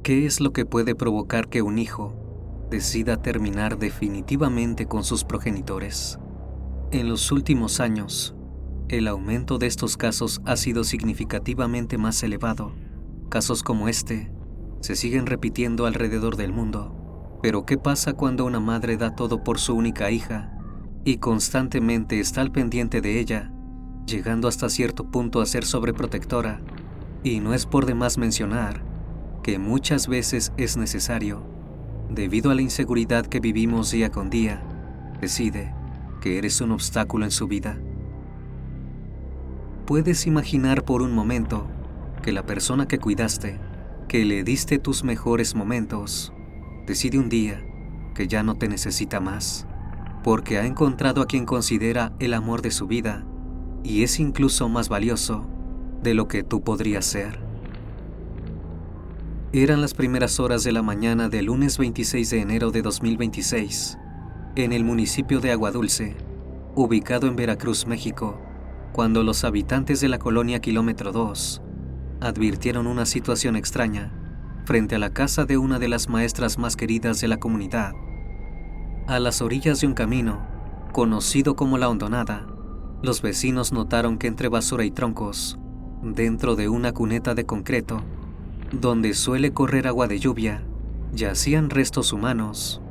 ¿Qué es lo que puede provocar que un hijo decida terminar definitivamente con sus progenitores? En los últimos años, el aumento de estos casos ha sido significativamente más elevado. Casos como este se siguen repitiendo alrededor del mundo. Pero ¿qué pasa cuando una madre da todo por su única hija y constantemente está al pendiente de ella, llegando hasta cierto punto a ser sobreprotectora? Y no es por demás mencionar que muchas veces es necesario, debido a la inseguridad que vivimos día con día, decide que eres un obstáculo en su vida. Puedes imaginar por un momento que la persona que cuidaste, que le diste tus mejores momentos, decide un día que ya no te necesita más, porque ha encontrado a quien considera el amor de su vida y es incluso más valioso de lo que tú podrías ser. Eran las primeras horas de la mañana del lunes 26 de enero de 2026, en el municipio de Aguadulce, ubicado en Veracruz, México, cuando los habitantes de la colonia Kilómetro 2 advirtieron una situación extraña frente a la casa de una de las maestras más queridas de la comunidad. A las orillas de un camino, conocido como La Hondonada, los vecinos notaron que entre basura y troncos, dentro de una cuneta de concreto, donde suele correr agua de lluvia, yacían restos humanos.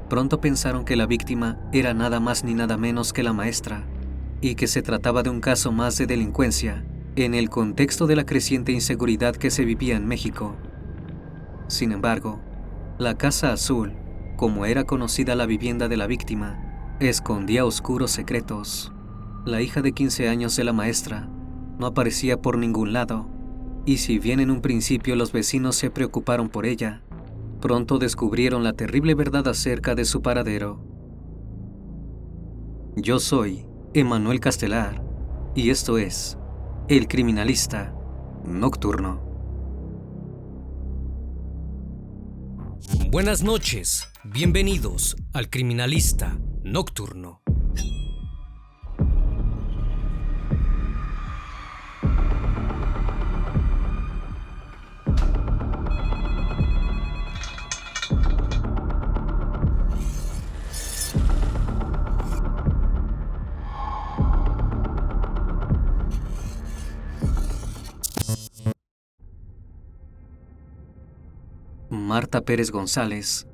Pronto pensaron que la víctima era nada más ni nada menos que la maestra, y que se trataba de un caso más de delincuencia en el contexto de la creciente inseguridad que se vivía en México. Sin embargo, la Casa Azul, como era conocida la vivienda de la víctima, escondía oscuros secretos. La hija de 15 años de la maestra no aparecía por ningún lado, y si bien en un principio los vecinos se preocuparon por ella, pronto descubrieron la terrible verdad acerca de su paradero. Yo soy Emanuel Castelar, y esto es El Criminalista Nocturno. Buenas noches, bienvenidos al Criminalista Nocturno. Marta Pérez González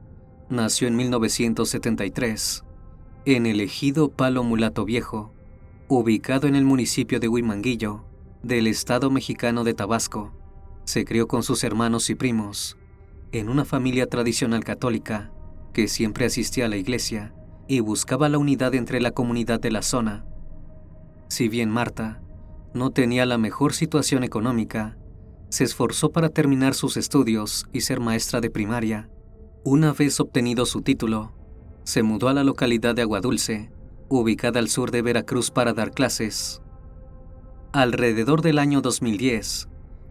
nació en 1973 en el ejido Palo Mulato Viejo, ubicado en el municipio de Huimanguillo, del estado mexicano de Tabasco. Se crió con sus hermanos y primos en una familia tradicional católica que siempre asistía a la iglesia y buscaba la unidad entre la comunidad de la zona. Si bien Marta no tenía la mejor situación económica, se esforzó para terminar sus estudios y ser maestra de primaria. Una vez obtenido su título, se mudó a la localidad de Aguadulce, ubicada al sur de Veracruz, para dar clases. Alrededor del año 2010,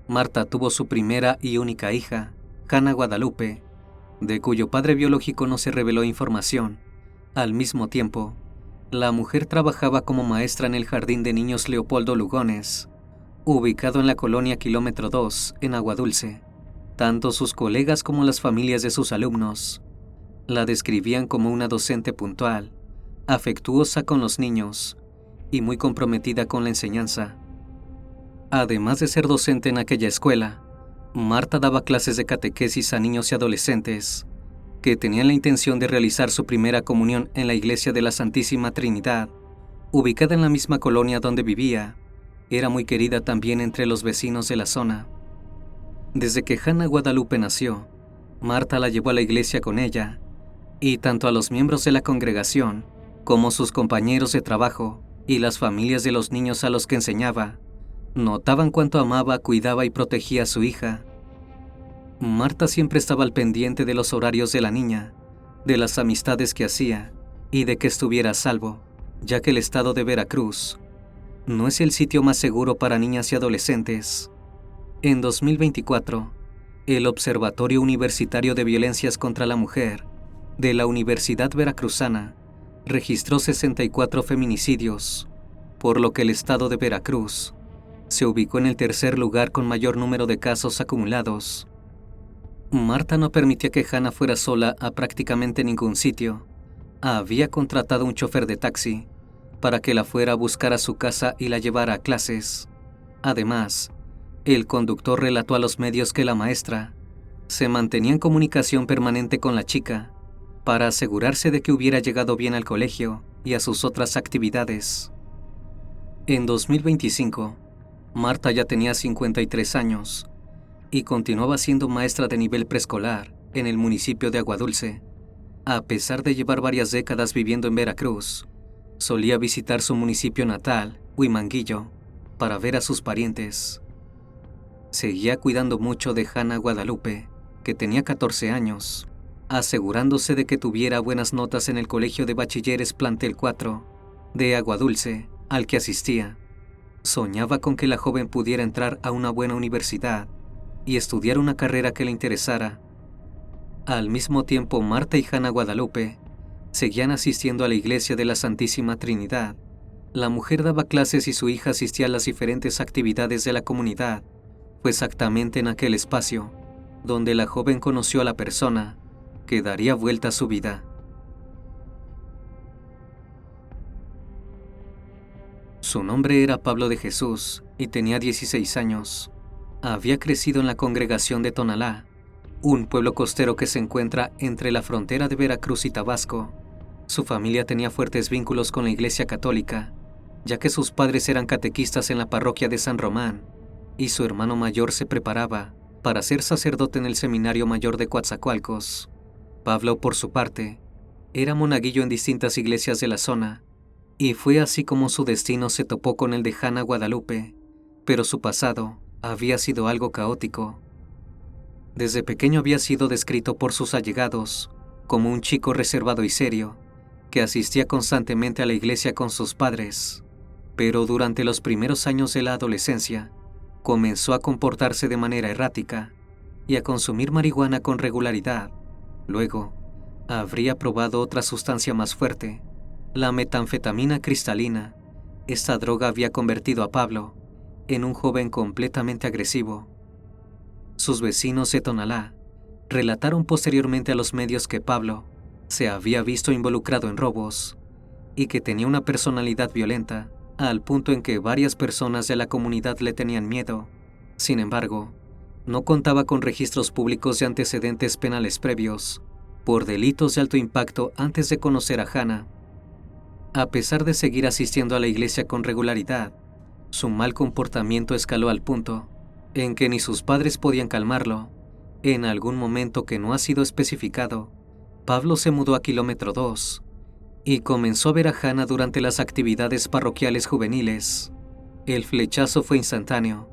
Marta tuvo su primera y única hija, Hanna Guadalupe, de cuyo padre biológico no se reveló información. Al mismo tiempo, la mujer trabajaba como maestra en el Jardín de Niños Leopoldo Lugones, ubicado en la colonia Kilómetro 2, en Aguadulce. Tanto sus colegas como las familias de sus alumnos la describían como una docente puntual, afectuosa con los niños y muy comprometida con la enseñanza. Además de ser docente en aquella escuela, Marta daba clases de catequesis a niños y adolescentes que tenían la intención de realizar su primera comunión en la iglesia de la Santísima Trinidad, ubicada en la misma colonia donde vivía. Era muy querida también entre los vecinos de la zona. Desde que Hanna Guadalupe nació, Marta la llevó a la iglesia con ella, y tanto a los miembros de la congregación, como sus compañeros de trabajo y las familias de los niños a los que enseñaba, notaban cuánto amaba, cuidaba y protegía a su hija. Marta siempre estaba al pendiente de los horarios de la niña, de las amistades que hacía y de que estuviera a salvo, ya que el estado de Veracruz no es el sitio más seguro para niñas y adolescentes. En 2024, el Observatorio Universitario de Violencias contra la Mujer de la Universidad Veracruzana registró 64 feminicidios, por lo que el estado de Veracruz se ubicó en el tercer lugar con mayor número de casos acumulados. Marta no permitía que Hannah fuera sola a prácticamente ningún sitio. Había contratado un chofer de taxi para que la fuera a buscar a su casa y la llevara a clases. Además, el conductor relató a los medios que la maestra se mantenía en comunicación permanente con la chica para asegurarse de que hubiera llegado bien al colegio y a sus otras actividades. En 2025, Marta ya tenía 53 años y continuaba siendo maestra de nivel preescolar en el municipio de Aguadulce. A pesar de llevar varias décadas viviendo en Veracruz, solía visitar su municipio natal, Huimanguillo, para ver a sus parientes. Seguía cuidando mucho de Hannah Guadalupe, que tenía 14 años, asegurándose de que tuviera buenas notas en el colegio de bachilleres Plantel 4 de Aguadulce, al que asistía. Soñaba con que la joven pudiera entrar a una buena universidad y estudiar una carrera que le interesara. Al mismo tiempo, Marta y Hannah Guadalupe seguían asistiendo a la iglesia de la Santísima Trinidad. La mujer daba clases y su hija asistía a las diferentes actividades de la comunidad. Fue exactamente en aquel espacio donde la joven conoció a la persona que daría vuelta a su vida. Su nombre era Pablo de Jesús y tenía 16 años. Había crecido en la congregación de Tonalá, un pueblo costero que se encuentra entre la frontera de Veracruz y Tabasco. Su familia tenía fuertes vínculos con la Iglesia Católica, ya que sus padres eran catequistas en la parroquia de San Román, y su hermano mayor se preparaba para ser sacerdote en el Seminario Mayor de Coatzacoalcos. Pablo, por su parte, era monaguillo en distintas iglesias de la zona, y fue así como su destino se topó con el de Hannah Guadalupe, pero su pasado había sido algo caótico. Desde pequeño había sido descrito por sus allegados como un chico reservado y serio, que asistía constantemente a la iglesia con sus padres, pero durante los primeros años de la adolescencia, comenzó a comportarse de manera errática y a consumir marihuana con regularidad. Luego, habría probado otra sustancia más fuerte, la metanfetamina cristalina. Esta droga había convertido a Pablo en un joven completamente agresivo. Sus vecinos de Tonalá relataron posteriormente a los medios que Pablo se había visto involucrado en robos y que tenía una personalidad violenta, al punto en que varias personas de la comunidad le tenían miedo. Sin embargo, no contaba con registros públicos de antecedentes penales previos por delitos de alto impacto antes de conocer a Hannah. A pesar de seguir asistiendo a la iglesia con regularidad, su mal comportamiento escaló al punto en que ni sus padres podían calmarlo. En algún momento que no ha sido especificado, Pablo se mudó a Kilómetro 2 y comenzó a ver a Hannah durante las actividades parroquiales juveniles. El flechazo fue instantáneo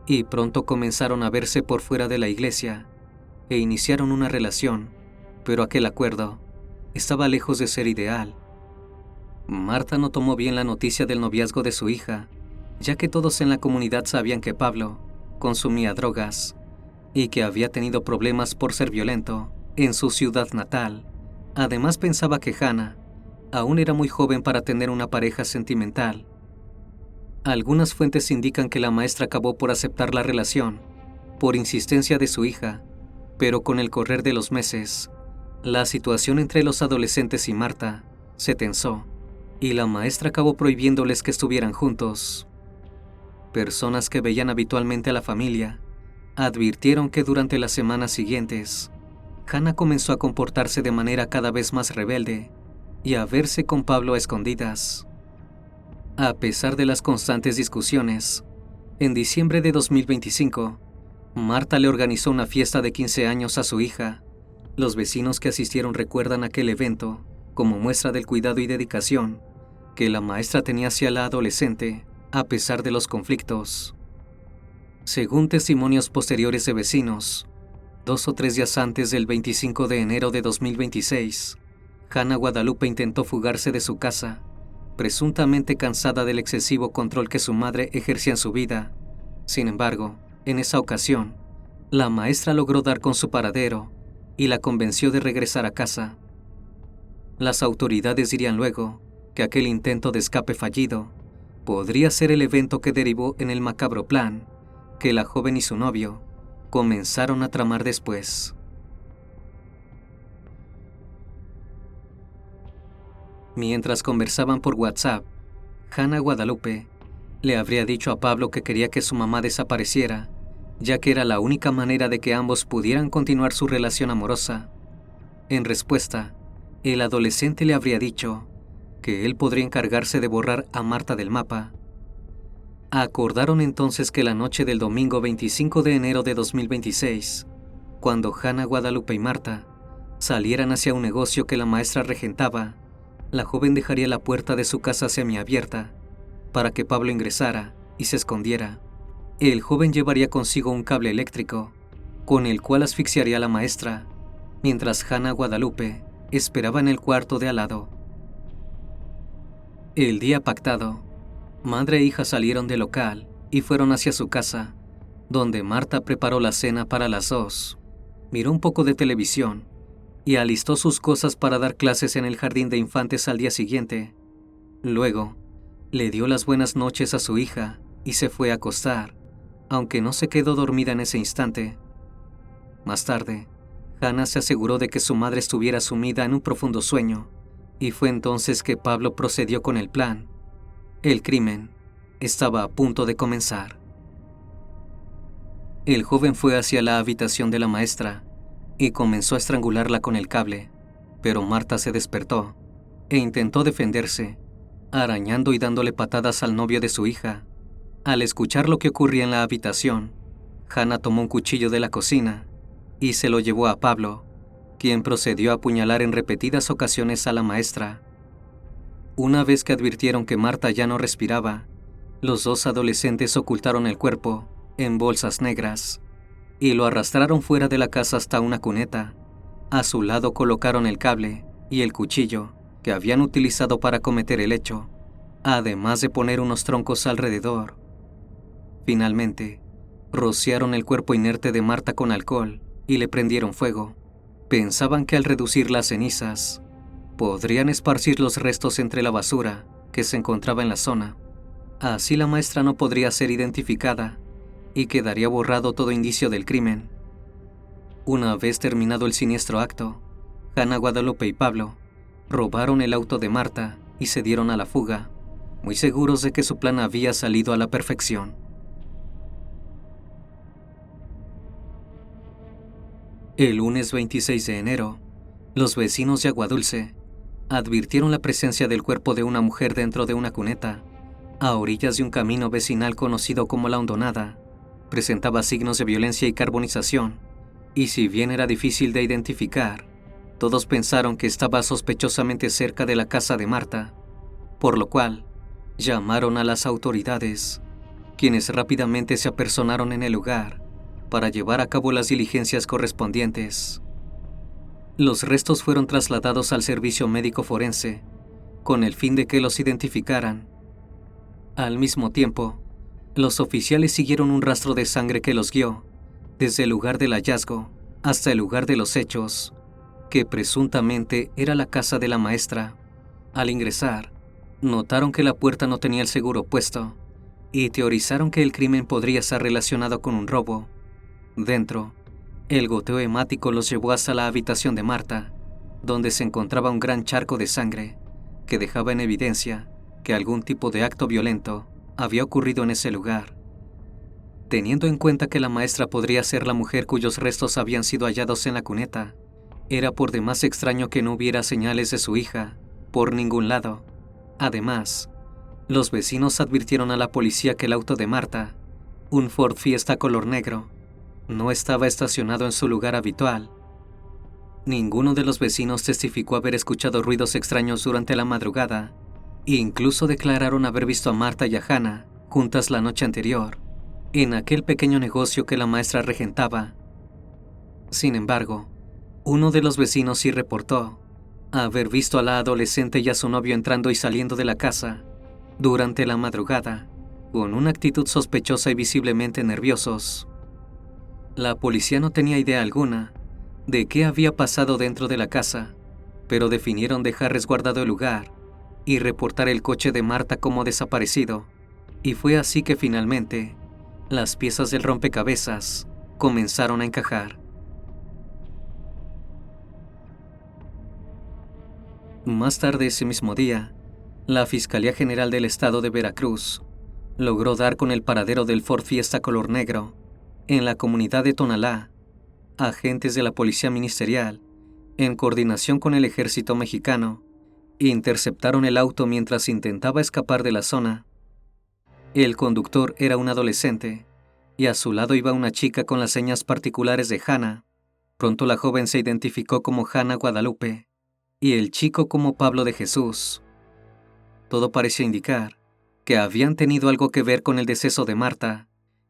y pronto comenzaron a verse por fuera de la iglesia e iniciaron una relación, pero aquel acuerdo estaba lejos de ser ideal. Marta no tomó bien la noticia del noviazgo de su hija, ya que todos en la comunidad sabían que Pablo consumía drogas y que había tenido problemas por ser violento en su ciudad natal. Además, pensaba que Hannah aún era muy joven para tener una pareja sentimental. Algunas fuentes indican que la maestra acabó por aceptar la relación por insistencia de su hija, pero con el correr de los meses, la situación entre los adolescentes y Marta se tensó y la maestra acabó prohibiéndoles que estuvieran juntos. Personas que veían habitualmente a la familia advirtieron que durante las semanas siguientes, Hannah comenzó a comportarse de manera cada vez más rebelde y a verse con Pablo a escondidas. A pesar de las constantes discusiones, en diciembre de 2025, Marta le organizó una fiesta de 15 años a su hija. Los vecinos que asistieron recuerdan aquel evento como muestra del cuidado y dedicación que la maestra tenía hacia la adolescente, a pesar de los conflictos. Según testimonios posteriores de vecinos, 2 o 3 días antes del 25 de enero de 2026, Hannah Guadalupe intentó fugarse de su casa, presuntamente cansada del excesivo control que su madre ejercía en su vida. Sin embargo, en esa ocasión, la maestra logró dar con su paradero y la convenció de regresar a casa. Las autoridades dirían luego que aquel intento de escape fallido podría ser el evento que derivó en el macabro plan que la joven y su novio comenzaron a tramar después. Mientras conversaban por WhatsApp, Hannah Guadalupe le habría dicho a Pablo que quería que su mamá desapareciera, ya que era la única manera de que ambos pudieran continuar su relación amorosa. En respuesta, el adolescente le habría dicho que él podría encargarse de borrar a Marta del mapa. Acordaron entonces que la noche del domingo 25 de enero de 2026, cuando Hannah Guadalupe y Marta salieran hacia un negocio que la maestra regentaba, la joven dejaría la puerta de su casa semiabierta para que Pablo ingresara y se escondiera. El joven llevaría consigo un cable eléctrico, con el cual asfixiaría a la maestra, mientras Hannah Guadalupe esperaba en el cuarto de al lado. El día pactado, madre e hija salieron del local y fueron hacia su casa, donde Marta preparó la cena para las dos, miró un poco de televisión y alistó sus cosas para dar clases en el jardín de infantes al día siguiente. Luego, le dio las buenas noches a su hija y se fue a acostar, aunque no se quedó dormida en ese instante. Más tarde, Hannah se aseguró de que su madre estuviera sumida en un profundo sueño, y fue entonces que Pablo procedió con el plan. El crimen estaba a punto de comenzar. El joven fue hacia la habitación de la maestra y comenzó a estrangularla con el cable, pero Marta se despertó e intentó defenderse, arañando y dándole patadas al novio de su hija. Al escuchar lo que ocurría en la habitación, Hannah tomó un cuchillo de la cocina y se lo llevó a Pablo, quien procedió a apuñalar en repetidas ocasiones a la maestra. Una vez que advirtieron que Marta ya no respiraba, los dos adolescentes ocultaron el cuerpo en bolsas negras y lo arrastraron fuera de la casa hasta una cuneta. A su lado colocaron el cable y el cuchillo que habían utilizado para cometer el hecho, además de poner unos troncos alrededor. Finalmente, rociaron el cuerpo inerte de Marta con alcohol y le prendieron fuego. Pensaban que al reducir las cenizas, podrían esparcir los restos entre la basura que se encontraba en la zona. Así la maestra no podría ser identificada y quedaría borrado todo indicio del crimen. Una vez terminado el siniestro acto, Hannah Guadalupe y Pablo robaron el auto de Marta y se dieron a la fuga, muy seguros de que su plan había salido a la perfección. El lunes 26 de enero, los vecinos de Aguadulce advirtieron la presencia del cuerpo de una mujer dentro de una cuneta, a orillas de un camino vecinal conocido como La Hondonada. Presentaba signos de violencia y carbonización, y si bien era difícil de identificar, todos pensaron que estaba sospechosamente cerca de la casa de Marta, por lo cual llamaron a las autoridades, quienes rápidamente se apersonaron en el lugar para llevar a cabo las diligencias correspondientes. Los restos fueron trasladados al servicio médico forense, con el fin de que los identificaran. Al mismo tiempo, los oficiales siguieron un rastro de sangre que los guió desde el lugar del hallazgo hasta el lugar de los hechos, que presuntamente era la casa de la maestra. Al ingresar, notaron que la puerta no tenía el seguro puesto y teorizaron que el crimen podría estar relacionado con un robo. Dentro, el goteo hemático los llevó hasta la habitación de Marta, donde se encontraba un gran charco de sangre que dejaba en evidencia que algún tipo de acto violento había ocurrido en ese lugar. Teniendo en cuenta que la maestra podría ser la mujer cuyos restos habían sido hallados en la cuneta, era por demás extraño que no hubiera señales de su hija por ningún lado. Además, los vecinos advirtieron a la policía que el auto de Marta, un Ford Fiesta color negro, no estaba estacionado en su lugar habitual. Ninguno de los vecinos testificó haber escuchado ruidos extraños durante la madrugada, e incluso declararon haber visto a Marta y a Hannah juntas la noche anterior, en aquel pequeño negocio que la maestra regentaba. Sin embargo, uno de los vecinos sí reportó haber visto a la adolescente y a su novio entrando y saliendo de la casa durante la madrugada, con una actitud sospechosa y visiblemente nerviosos. La policía no tenía idea alguna de qué había pasado dentro de la casa, pero definieron dejar resguardado el lugar y reportar el coche de Marta como desaparecido, y fue así que finalmente las piezas del rompecabezas comenzaron a encajar. Más tarde ese mismo día, la Fiscalía General del Estado de Veracruz logró dar con el paradero del Ford Fiesta color negro en la comunidad de Tonalá. Agentes de la Policía Ministerial, en coordinación con el Ejército Mexicano, interceptaron el auto mientras intentaba escapar de la zona. El conductor era un adolescente, y a su lado iba una chica con las señas particulares de Hannah. Pronto la joven se identificó como Hannah Guadalupe, y el chico como Pablo de Jesús. Todo parecía indicar que habían tenido algo que ver con el deceso de Marta,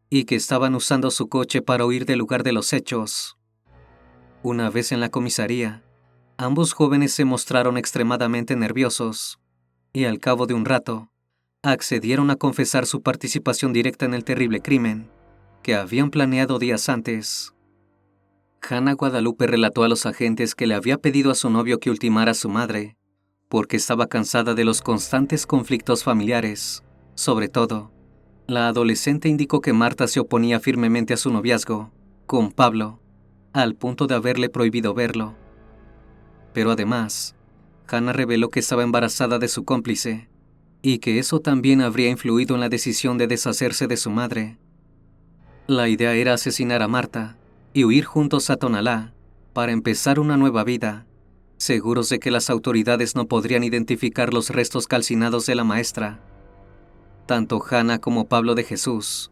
y que estaban usando su coche para huir del lugar de los hechos. Una vez en la comisaría, ambos jóvenes se mostraron extremadamente nerviosos, y al cabo de un rato, accedieron a confesar su participación directa en el terrible crimen que habían planeado días antes. Hannah Guadalupe relató a los agentes que le había pedido a su novio que ultimara a su madre, porque estaba cansada de los constantes conflictos familiares. Sobre todo, la adolescente indicó que Marta se oponía firmemente a su noviazgo con Pablo, al punto de haberle prohibido verlo. Pero además, Hannah reveló que estaba embarazada de su cómplice, y que eso también habría influido en la decisión de deshacerse de su madre. La idea era asesinar a Marta y huir juntos a Tonalá para empezar una nueva vida, seguros de que las autoridades no podrían identificar los restos calcinados de la maestra. Tanto Hannah como Pablo de Jesús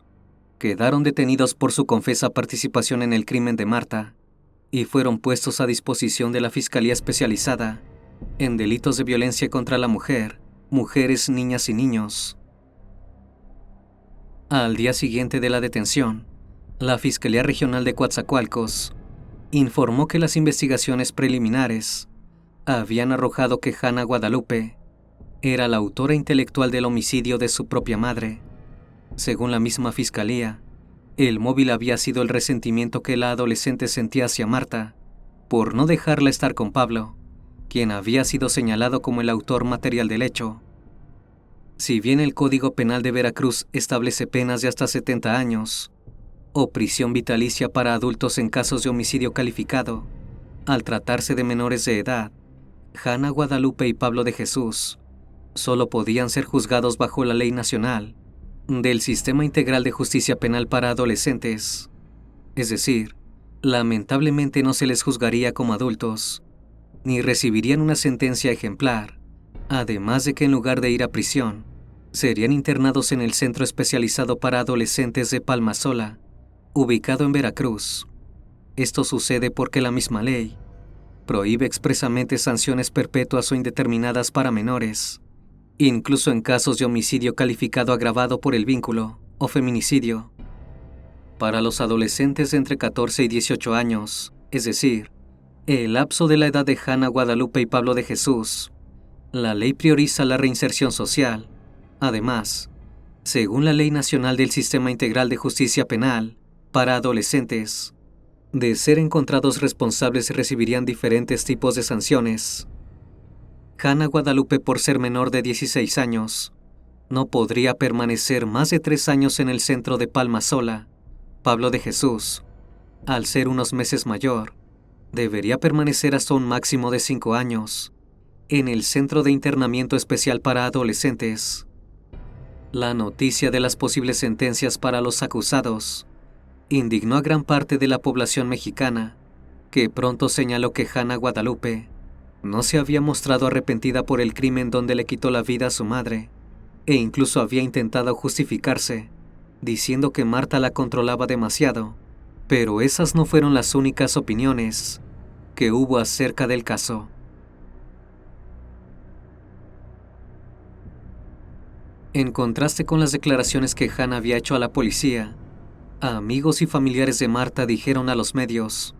quedaron detenidos por su confesa participación en el crimen de Marta y fueron puestos a disposición de la Fiscalía Especializada en Delitos de Violencia contra la Mujer, Mujeres, Niñas y Niños. Al día siguiente de la detención, la Fiscalía Regional de Coatzacoalcos informó que las investigaciones preliminares habían arrojado que Hannah Guadalupe era la autora intelectual del homicidio de su propia madre. Según la misma fiscalía, el móvil había sido el resentimiento que la adolescente sentía hacia Marta por no dejarla estar con Pablo, quien había sido señalado como el autor material del hecho. Si bien el Código Penal de Veracruz establece penas de hasta 70 años o prisión vitalicia para adultos en casos de homicidio calificado, al tratarse de menores de edad, Hannah Guadalupe y Pablo de Jesús solo podían ser juzgados bajo la ley nacional del Sistema Integral de Justicia Penal para Adolescentes. Es decir, lamentablemente no se les juzgaría como adultos, ni recibirían una sentencia ejemplar, además de que en lugar de ir a prisión, serían internados en el Centro Especializado para Adolescentes de Palmasola, ubicado en Veracruz. Esto sucede porque la misma ley prohíbe expresamente sanciones perpetuas o indeterminadas para menores, incluso en casos de homicidio calificado agravado por el vínculo o feminicidio. Para los adolescentes de entre 14 y 18 años, es decir, el lapso de la edad de Hannah Guadalupe y Pablo de Jesús, la ley prioriza la reinserción social. Además, según la Ley Nacional del Sistema Integral de Justicia Penal para Adolescentes, de ser encontrados responsables recibirían diferentes tipos de sanciones. Hannah Guadalupe, por ser menor de 16 años, no podría permanecer más de 3 años en el centro de Palmasola. Pablo de Jesús, al ser unos meses mayor, debería permanecer hasta un máximo de 5 años en el Centro de Internamiento Especial para Adolescentes. La noticia de las posibles sentencias para los acusados indignó a gran parte de la población mexicana, que pronto señaló que Hannah Guadalupe no se había mostrado arrepentida por el crimen donde le quitó la vida a su madre, e incluso había intentado justificarse, diciendo que Marta la controlaba demasiado. Pero esas no fueron las únicas opiniones que hubo acerca del caso. En contraste con las declaraciones que Hannah había hecho a la policía, amigos y familiares de Marta dijeron a los medios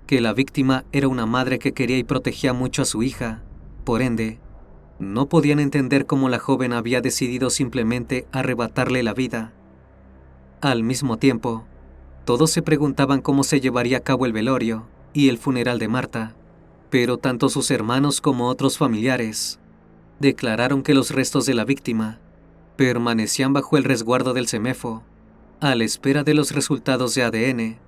que la víctima era una madre que quería y protegía mucho a su hija. Por ende, no podían entender cómo la joven había decidido simplemente arrebatarle la vida. Al mismo tiempo, todos se preguntaban cómo se llevaría a cabo el velorio y el funeral de Marta, pero tanto sus hermanos como otros familiares declararon que los restos de la víctima permanecían bajo el resguardo del CEMEFO, a la espera de los resultados de ADN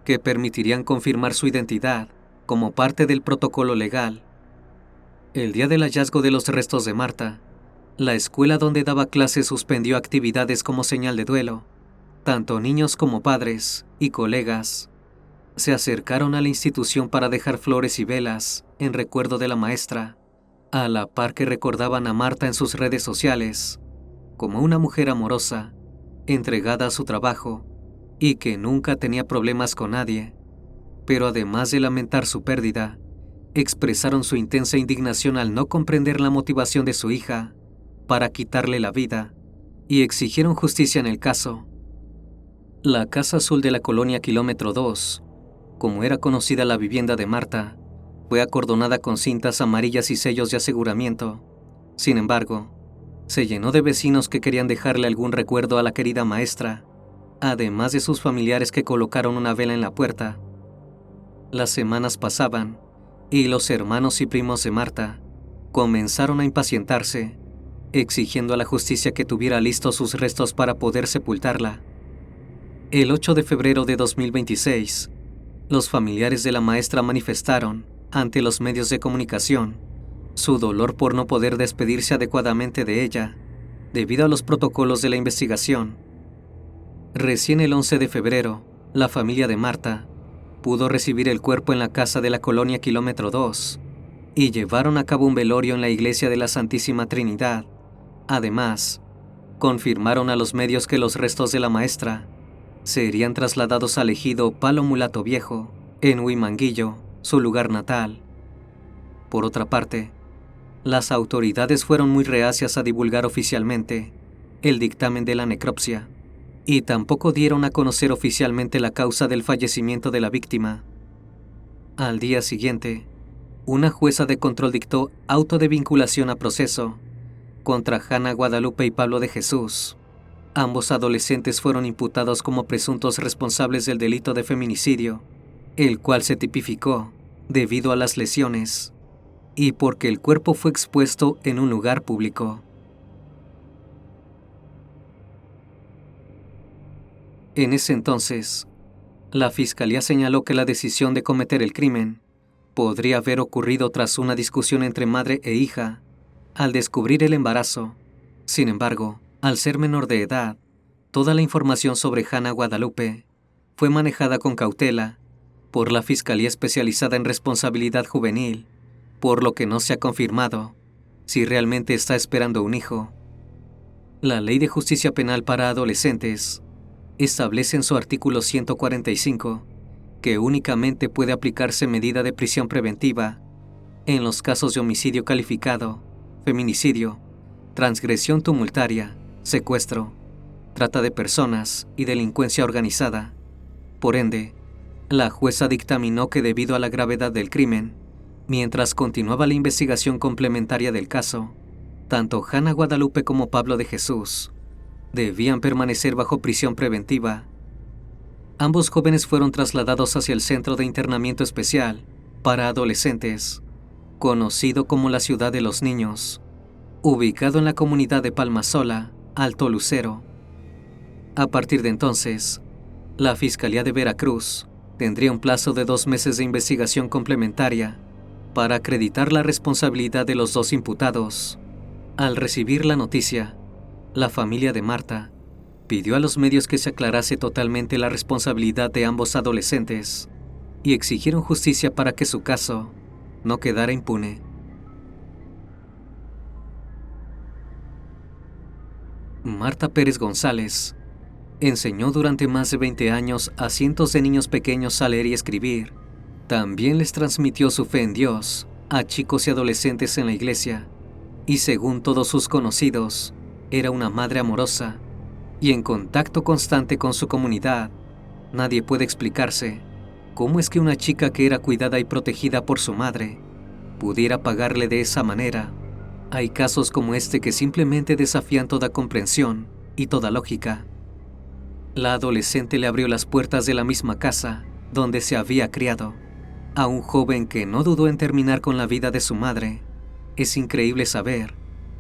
que permitirían confirmar su identidad como parte del protocolo legal. El día del hallazgo de los restos de Marta, la escuela donde daba clases suspendió actividades como señal de duelo. Tanto niños como padres y colegas se acercaron a la institución para dejar flores y velas en recuerdo de la maestra, a la par que recordaban a Marta en sus redes sociales como una mujer amorosa, entregada a su trabajo y que nunca tenía problemas con nadie. Pero además de lamentar su pérdida, expresaron su intensa indignación al no comprender la motivación de su hija para quitarle la vida y exigieron justicia en el caso. La Casa Azul de la colonia Kilómetro 2, como era conocida la vivienda de Marta, fue acordonada con cintas amarillas y sellos de aseguramiento. Sin embargo, se llenó de vecinos que querían dejarle algún recuerdo a la querida maestra, además de sus familiares que colocaron una vela en la puerta. Las semanas pasaban y los hermanos y primos de Marta comenzaron a impacientarse, exigiendo a la justicia que tuviera listos sus restos para poder sepultarla. El 8 de febrero de 2026, los familiares de la maestra manifestaron ante los medios de comunicación su dolor por no poder despedirse adecuadamente de ella, debido a los protocolos de la investigación. Recién el 11 de febrero, la familia de Marta pudo recibir el cuerpo en la casa de la colonia Kilómetro 2 y llevaron a cabo un velorio en la iglesia de la Santísima Trinidad. Además, confirmaron a los medios que los restos de la maestra serían trasladados al ejido Palo Mulato Viejo, en Huimanguillo, su lugar natal. Por otra parte, las autoridades fueron muy reacias a divulgar oficialmente el dictamen de la necropsia y tampoco dieron a conocer oficialmente la causa del fallecimiento de la víctima. Al día siguiente, una jueza de control dictó auto de vinculación a proceso contra Hanna Guadalupe y Pablo de Jesús. Ambos adolescentes fueron imputados como presuntos responsables del delito de feminicidio, el cual se tipificó debido a las lesiones y porque el cuerpo fue expuesto en un lugar público. En ese entonces, la fiscalía señaló que la decisión de cometer el crimen podría haber ocurrido tras una discusión entre madre e hija al descubrir el embarazo. Sin embargo, al ser menor de edad, toda la información sobre Hanna Guadalupe fue manejada con cautela por la Fiscalía Especializada en Responsabilidad Juvenil, por lo que no se ha confirmado si realmente está esperando un hijo. La Ley de Justicia Penal para Adolescentes establece en su artículo 145 que únicamente puede aplicarse medida de prisión preventiva en los casos de homicidio calificado, feminicidio, transgresión tumultaria, secuestro, trata de personas y delincuencia organizada. Por ende, la jueza dictaminó que debido a la gravedad del crimen, mientras continuaba la investigación complementaria del caso, tanto Hanna Guadalupe como Pablo de Jesús debían permanecer bajo prisión preventiva. Ambos jóvenes fueron trasladados hacia el Centro de Internamiento Especial para Adolescentes, conocido como la Ciudad de los Niños, ubicado en la comunidad de Palmasola, Alto Lucero. A partir de entonces, la Fiscalía de Veracruz tendría un plazo de 2 meses de investigación complementaria para acreditar la responsabilidad de los dos imputados. Al recibir la noticia, la familia de Marta pidió a los medios que se aclarase totalmente la responsabilidad de ambos adolescentes y exigieron justicia para que su caso no quedara impune. Marta Pérez González enseñó durante más de 20 años a cientos de niños pequeños a leer y escribir. También les transmitió su fe en Dios a chicos y adolescentes en la iglesia, y según todos sus conocidos, era una madre amorosa y en contacto constante con su comunidad. Nadie puede explicarse cómo es que una chica que era cuidada y protegida por su madre pudiera pagarle de esa manera. Hay casos como este que simplemente desafían toda comprensión y toda lógica. La adolescente le abrió las puertas de la misma casa donde se había criado a un joven que no dudó en terminar con la vida de su madre. Es increíble saber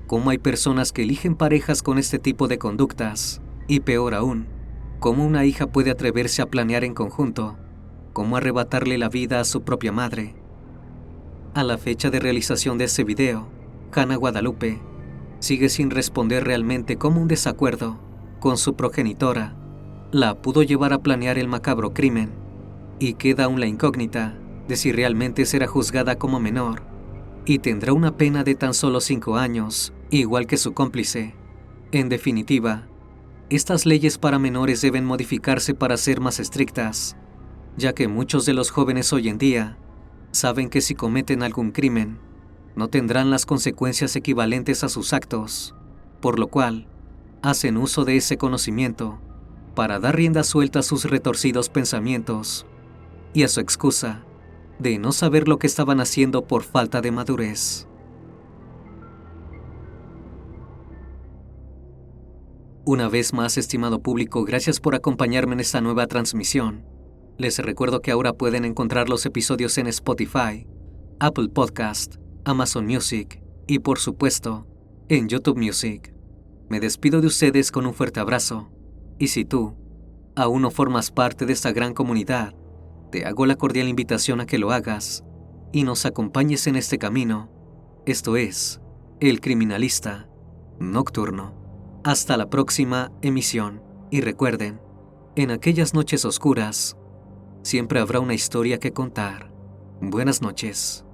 cómo hay personas que eligen parejas con este tipo de conductas, y peor aún, cómo una hija puede atreverse a planear en conjunto cómo arrebatarle la vida a su propia madre. A la fecha de realización de ese video, Hannah Guadalupe sigue sin responder realmente cómo un desacuerdo con su progenitora la pudo llevar a planear el macabro crimen, y queda aún la incógnita de si realmente será juzgada como menor y tendrá una pena de tan solo 5 años, igual que su cómplice. En definitiva, estas leyes para menores deben modificarse para ser más estrictas, ya que muchos de los jóvenes hoy en día saben que si cometen algún crimen, no tendrán las consecuencias equivalentes a sus actos, por lo cual hacen uso de ese conocimiento para dar rienda suelta a sus retorcidos pensamientos y a su excusa de no saber lo que estaban haciendo por falta de madurez. Una vez más, estimado público, gracias por acompañarme en esta nueva transmisión. Les recuerdo que ahora pueden encontrar los episodios en Spotify, Apple Podcast, Amazon Music y, por supuesto, en YouTube Music. Me despido de ustedes con un fuerte abrazo, y si tú aún no formas parte de esta gran comunidad, te hago la cordial invitación a que lo hagas y nos acompañes en este camino. Esto es El Criminalista Nocturno. Hasta la próxima emisión, y recuerden, en aquellas noches oscuras, siempre habrá una historia que contar. Buenas noches.